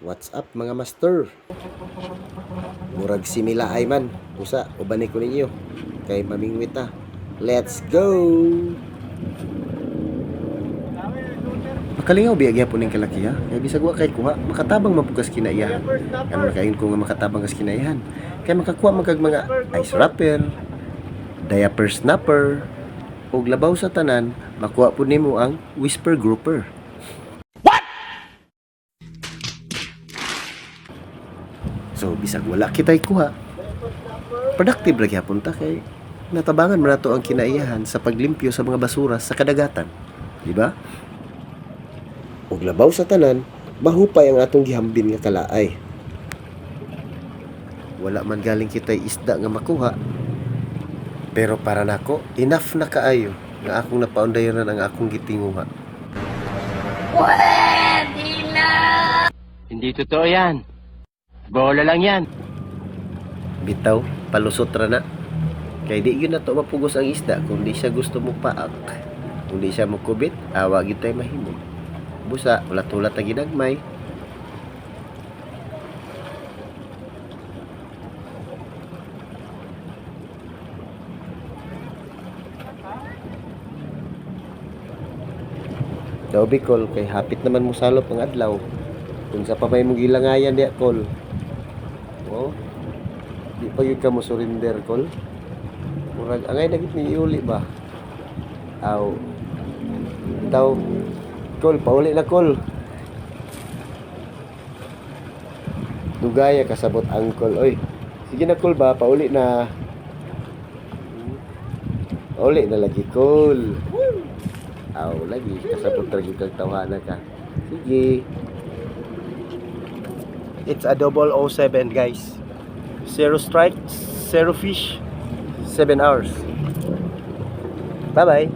What's up mga master? Murag simila ay man. Usa, ubani ko ninyo. Kay mamingwita. Let's go! Makalingaw biyagya po ning kalakiya. Kaya bisag wa kay kuha, makatabang mapugas kinaiyahan. Ano na kain ko nga makatabang kas kinaiyahan. Kaya makakuha magkag mga ice wrapper, diaper snapper, ug labaw sa tanan, makuha po nimo ang whisper grouper. So, bisag wala kita'y kuha, productive ra gyapon ta kay natabangan man nato ang kinaiyahan sa paglimpyo sa mga basura sa kadagatan. Di ba? Ug labaw sa tanan, mahupay ang atong gihambin nga kalaay. Wala man galing kita'y isda nga makuha. Pero para nako, enough na kaayo nga akong napaundayonan ang akong gitinguha. Pwede na! Hindi totoo yan. Bola lang yan. Bitaw, palusot ra na. Kay di yun na to mapugos ang isda kung di siya gusto mo paak. Kung di siya mukubit, awa gyud tay mahimo. Busa, ulat-ulat ang ginagmay. Daw Bicol, kay hapit naman mo salop ang adlaw. Kung sa pamay mong gilangayan diya, Kol. Oh, di pa yun ka mo surrender, Kol. Murag, angay nagit ni iuli ba? Aw. Daw, Kol, pauli na, Kol. Dugaya kasabot ang Kol. Oy, sige na, Kol ba? Pauli na. Pauli na lagi, Kol. Aw, lagi. Kasabot lagi kang tawanan ka. Sige. It's a 007 guys. 0 strike, 0 fish, 7 hours. Bye bye.